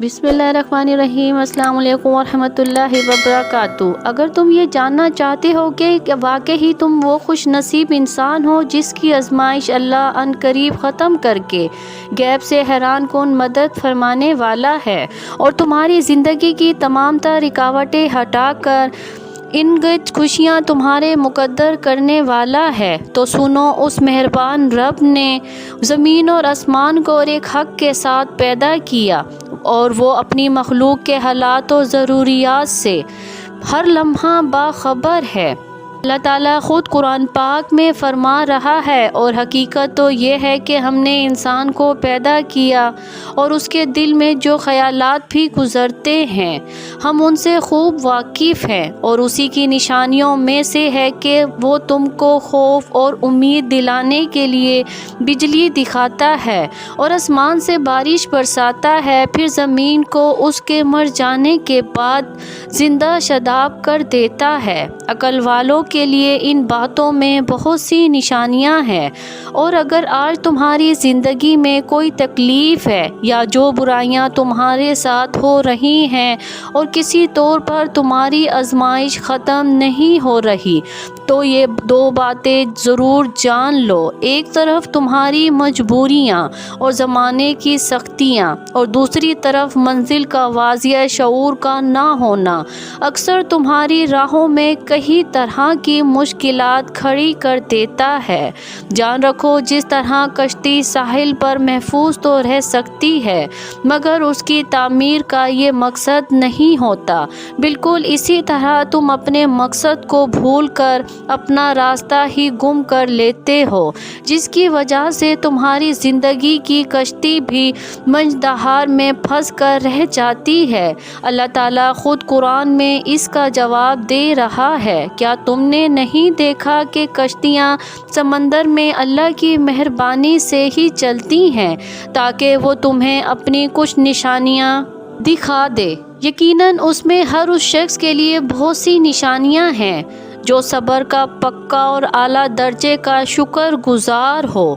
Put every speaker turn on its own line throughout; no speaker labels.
بسم اللہ الرحمن الرحیم۔ السلام علیکم ورحمۃ اللہ وبرکاتہ۔ اگر تم یہ جاننا چاہتے ہو کہ واقعی تم وہ خوش نصیب انسان ہو جس کی آزمائش اللہ ان قریب ختم کر کے غیب سے حیران کن مدد فرمانے والا ہے اور تمہاری زندگی کی تمام تر رکاوٹیں ہٹا کر ان خوشیاں تمہارے مقدر کرنے والا ہے، تو سنو، اس مہربان رب نے زمین اور آسمان کو اور ایک حق کے ساتھ پیدا کیا، اور وہ اپنی مخلوق کے حالات و ضروریات سے ہر لمحہ باخبر ہے۔ اللہ تعالیٰ خود قرآن پاک میں فرما رہا ہے، اور حقیقت تو یہ ہے کہ ہم نے انسان کو پیدا کیا اور اس کے دل میں جو خیالات بھی گزرتے ہیں ہم ان سے خوب واقف ہیں، اور اسی کی نشانیوں میں سے ہے کہ وہ تم کو خوف اور امید دلانے کے لیے بجلی دکھاتا ہے اور آسمان سے بارش برساتا ہے، پھر زمین کو اس کے مر جانے کے بعد زندہ شاداب کر دیتا ہے۔ عقل والوں کے لیے ان باتوں میں بہت سی نشانیاں ہیں، اور اگر آج تمہاری زندگی میں کوئی تکلیف ہے یا جو برائیاں تمہارے ساتھ ہو رہی ہیں اور کسی طور پر تمہاری آزمائش ختم نہیں ہو رہی، تو یہ دو باتیں ضرور جان لو۔ ایک طرف تمہاری مجبوریاں اور زمانے کی سختیاں، اور دوسری طرف منزل کا واضح شعور کا نہ ہونا اکثر تمہاری راہوں میں کئی طرح کی مشکلات کھڑی کر دیتا ہے۔ جان رکھو، جس طرح کشتی ساحل پر محفوظ تو رہ سکتی ہے مگر اس کی تعمیر کا یہ مقصد نہیں ہوتا، بالکل اسی طرح تم اپنے مقصد کو بھول کر اپنا راستہ ہی گم کر لیتے ہو، جس کی وجہ سے تمہاری زندگی کی کشتی بھی منجدہار میں پھنس کر رہ جاتی ہے۔ اللہ تعالیٰ خود قرآن میں اس کا جواب دے رہا ہے، کیا تم نے نہیں دیکھا کہ کشتیاں سمندر میں اللہ کی مہربانی سے ہی چلتی ہیں تاکہ وہ تمہیں اپنی کچھ نشانیاں دکھا دے؟ یقیناً اس میں ہر اس شخص کے لیے بہت سی نشانیاں ہیں جو صبر کا پکا اور اعلیٰ درجے کا شکر گزار ہو۔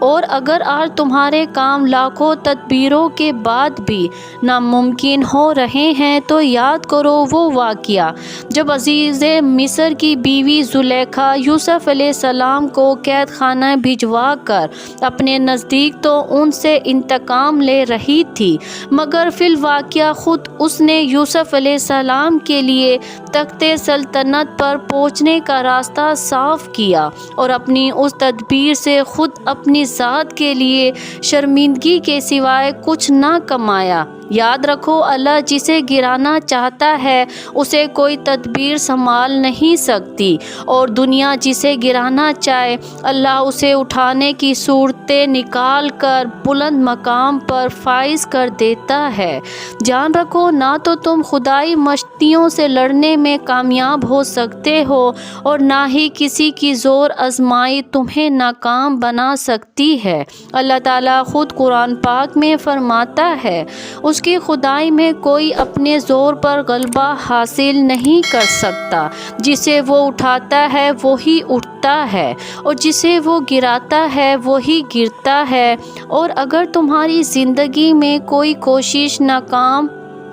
اور اگر آج تمہارے کام لاکھوں تدبیروں کے بعد بھی ناممکن ہو رہے ہیں تو یاد کرو وہ واقعہ جب عزیز مصر کی بیوی زلیخا یوسف علیہ السلام کو قید خانہ بھجوا کر اپنے نزدیک تو ان سے انتقام لے رہی تھی، مگر فی الواقعہ خود اس نے یوسف علیہ السلام کے لیے تخت سلطنت پر پہنچنے کا راستہ صاف کیا، اور اپنی اس تدبیر سے خود اپنی ذات کے لیے شرمندگی کے سوائے کچھ نہ کمایا۔ یاد رکھو، اللہ جسے گرانا چاہتا ہے اسے کوئی تدبیر سنبھال نہیں سکتی، اور دنیا جسے گرانا چاہے اللہ اسے اٹھانے کی صورتیں نکال کر بلند مقام پر فائز کر دیتا ہے۔ جان رکھو، نہ تو تم خدائی مشتیوں سے لڑنے میں کامیاب ہو سکتے ہو اور نہ ہی کسی کی زور آزمائی تمہیں ناکام بنا سکتی ہے۔ اللہ تعالیٰ خود قرآن پاک میں فرماتا ہے، اس کی خدائی میں کوئی اپنے زور پر غلبہ حاصل نہیں کر سکتا، جسے وہ اٹھاتا ہے وہی اٹھتا ہے اور جسے وہ گراتا ہے وہی گرتا ہے۔ اور اگر تمہاری زندگی میں کوئی کوشش ناکام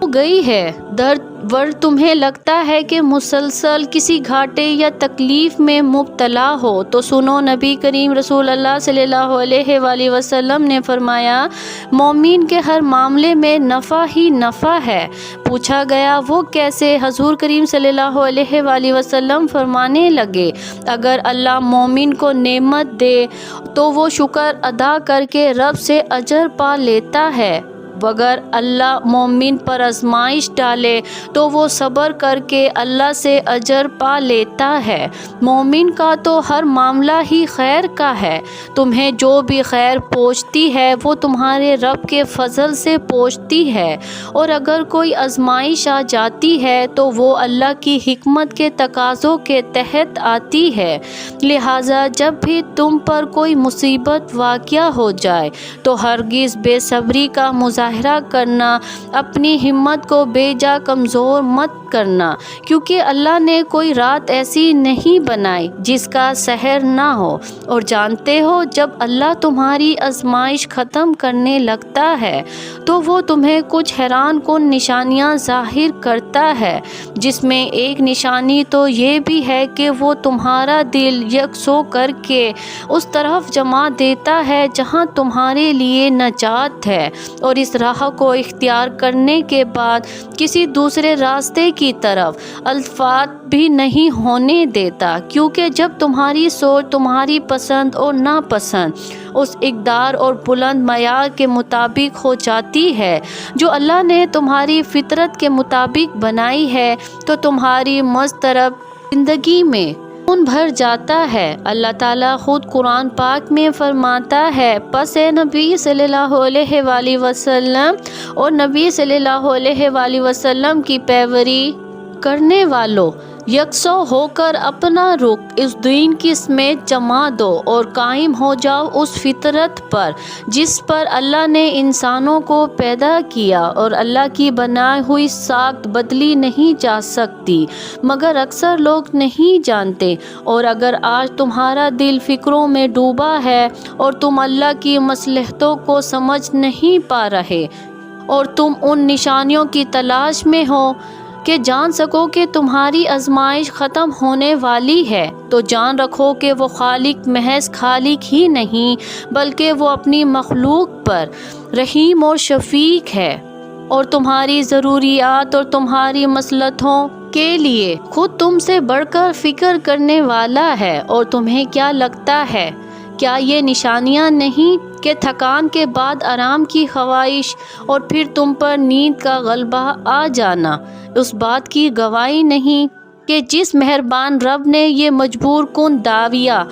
ہو گئی ہے، درد ور تمہیں لگتا ہے کہ مسلسل کسی گھاٹے یا تکلیف میں مبتلا ہو، تو سنو، نبی کریم رسول اللہ صلی اللہ علیہ وآلہ وسلم نے فرمایا، مومن کے ہر معاملے میں نفع ہی نفع ہے۔ پوچھا گیا وہ کیسے؟ حضور کریم صلی اللہ علیہ وآلہ وسلم فرمانے لگے، اگر اللہ مومن کو نعمت دے تو وہ شکر ادا کر کے رب سے اجر پا لیتا ہے، اگر اللہ مومن پر آزمائش ڈالے تو وہ صبر کر کے اللہ سے اجر پا لیتا ہے۔ مومن کا تو ہر معاملہ ہی خیر کا ہے، تمہیں جو بھی خیر پہنچتی ہے وہ تمہارے رب کے فضل سے پہنچتی ہے، اور اگر کوئی آزمائش آ جاتی ہے تو وہ اللہ کی حکمت کے تقاضوں کے تحت آتی ہے۔ لہٰذا جب بھی تم پر کوئی مصیبت واقع ہو جائے تو ہرگز بے صبری کا مظاہرہ مظاہرہ کرنا، اپنی ہمت کو بے جا کمزور مت کرنا، کیونکہ اللہ نے کوئی رات ایسی نہیں بنائی جس کا سحر نہ ہو، اور جانتے ہو جب اللہ تمہاری آزمائش ختم کرنے لگتا ہے تو وہ تمہیں کچھ حیران کن نشانیاں ظاہر کرتا ہے، جس میں ایک نشانی تو یہ بھی ہے کہ وہ تمہارا دل یکسو کر کے اس طرف جما دیتا ہے جہاں تمہارے لیے نجات ہے، اور اس راہ کو اختیار کرنے کے بعد کسی دوسرے راستے کی طرف التفات بھی نہیں ہونے دیتا، کیونکہ جب تمہاری سوچ تمہاری پسند اور ناپسند اس اقدار اور بلند معیار کے مطابق ہو جاتی ہے جو اللہ نے تمہاری فطرت کے مطابق بنائی ہے، تو تمہاری مضطرب زندگی میں خون بھر جاتا ہے۔ اللہ تعالیٰ خود قرآن پاک میں فرماتا ہے، پس اے نبی صلی اللہ علیہ وآلہ وسلم اور نبی صلی اللہ علیہ وآلہ وسلم کی پیروی کرنے والوں، یکسو ہو کر اپنا رخ اس دین کی سمت جما دو اور قائم ہو جاؤ اس فطرت پر جس پر اللہ نے انسانوں کو پیدا کیا، اور اللہ کی بنائی ہوئی ساخت بدلی نہیں جا سکتی مگر اکثر لوگ نہیں جانتے۔ اور اگر آج تمہارا دل فکروں میں ڈوبا ہے اور تم اللہ کی مصلحتوں کو سمجھ نہیں پا رہے اور تم ان نشانیوں کی تلاش میں ہو کہ جان سکو کہ تمہاری آزمائش ختم ہونے والی ہے، تو جان رکھو کہ وہ خالق محض خالق ہی نہیں بلکہ وہ اپنی مخلوق پر رحیم اور شفیق ہے، اور تمہاری ضروریات اور تمہاری مصلحتوں کے لیے خود تم سے بڑھ کر فکر کرنے والا ہے۔ اور تمہیں کیا لگتا ہے، کیا یہ نشانیاں نہیں کہ تھکان کے بعد آرام کی خواہش اور پھر تم پر نیند کا غلبہ آ جانا اس بات کی گواہی نہیں کہ جس مہربان رب نے یہ مجبور کن دعویٰ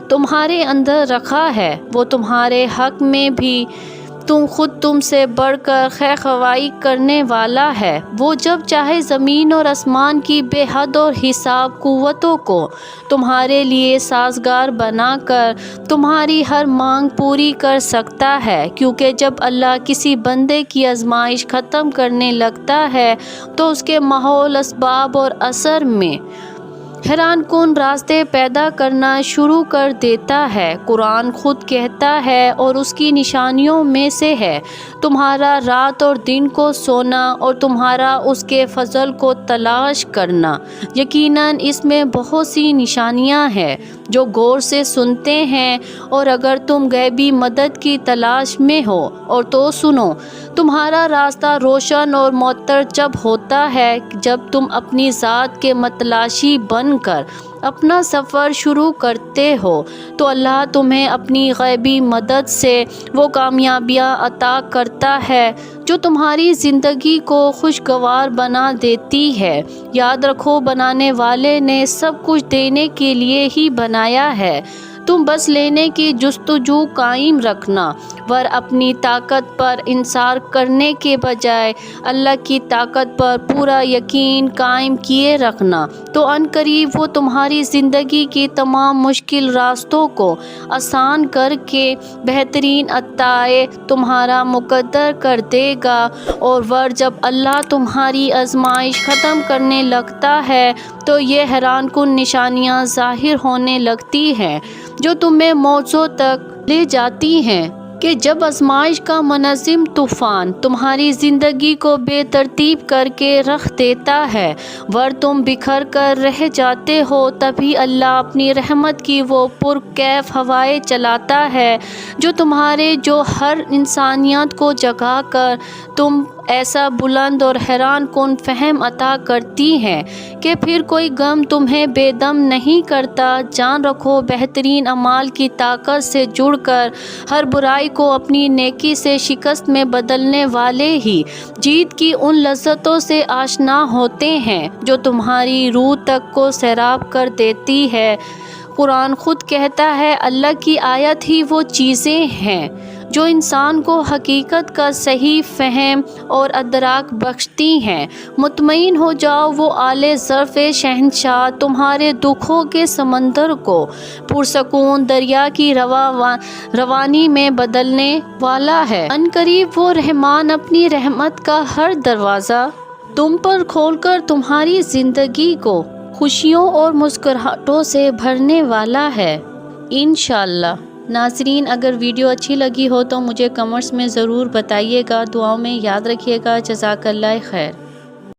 تمہارے اندر رکھا ہے وہ تمہارے حق میں بھی تم سے بڑھ کر خیر خواہی کرنے والا ہے۔ وہ جب چاہے زمین اور آسمان کی بے حد اور حساب قوتوں کو تمہارے لیے سازگار بنا کر تمہاری ہر مانگ پوری کر سکتا ہے، کیونکہ جب اللہ کسی بندے کی آزمائش ختم کرنے لگتا ہے تو اس کے ماحول، اسباب اور اثر میں حیران کن راستے پیدا کرنا شروع کر دیتا ہے۔ قرآن خود کہتا ہے اور اس کی نشانیوں میں سے ہے، تمہارا رات اور دن کو سونا اور تمہارا اس کے فضل کو تلاش کرنا۔ یقیناً اس میں بہت سی نشانیاں ہیں جو غور سے سنتے ہیں، اور اگر تم غیبی مدد کی تلاش میں ہو اور تو سنو، تمہارا راستہ روشن اور معطر جب ہوتا ہے جب تم اپنی ذات کے متلاشی بن کر اپنا سفر شروع کرتے ہو، تو اللہ تمہیں اپنی غیبی مدد سے وہ کامیابیاں عطا کرتا ہے جو تمہاری زندگی کو خوشگوار بنا دیتی ہے۔ یاد رکھو، بنانے والے نے سب کچھ دینے کے لیے ہی بنایا ہے، تم بس لینے کی جستجو قائم رکھنا، ور اپنی طاقت پر انحصار کرنے کے بجائے اللہ کی طاقت پر پورا یقین قائم کیے رکھنا، تو عنقریب وہ تمہاری زندگی کی تمام مشکل راستوں کو آسان کر کے بہترین عطائے تمہارا مقدر کر دے گا۔ اور ور جب اللہ تمہاری آزمائش ختم کرنے لگتا ہے تو یہ حیران کن نشانیاں ظاہر ہونے لگتی ہیں جو تمہیں موضوع تک لے جاتی ہیں کہ جب آزمائش کا منظم طوفان تمہاری زندگی کو بے ترتیب کر کے رکھ دیتا ہے، ور تم بکھر کر رہ جاتے ہو، تبھی اللہ اپنی رحمت کی وہ پرکیف ہوائیں چلاتا ہے جو ہر انسانیت کو جگا کر تم ایسا بلند اور حیران کن فہم عطا کرتی ہیں کہ پھر کوئی غم تمہیں بے دم نہیں کرتا۔ جان رکھو، بہترین اعمال کی طاقت سے جڑ کر ہر برائی کو اپنی نیکی سے شکست میں بدلنے والے ہی جیت کی ان لذتوں سے آشنا ہوتے ہیں جو تمہاری روح تک کو سیراب کر دیتی ہے۔ قرآن خود کہتا ہے، اللہ کی آیت ہی وہ چیزیں ہیں جو انسان کو حقیقت کا صحیح فہم اور ادراک بخشتی ہیں۔ مطمئن ہو جاؤ، وہ اعلی ظرف شہنشاہ تمہارے دکھوں کے سمندر کو پرسکون دریا کی روانی میں بدلنے والا ہے۔ عنقریب وہ رحمان اپنی رحمت کا ہر دروازہ تم پر کھول کر تمہاری زندگی کو خوشیوں اور مسکراہٹوں سے بھرنے والا ہے، انشاءاللہ۔ ناظرین، اگر ویڈیو اچھی لگی ہو تو مجھے کمنٹس میں ضرور بتائیے گا، دعاؤں میں یاد رکھیے گا۔ جزاک اللہ خیر۔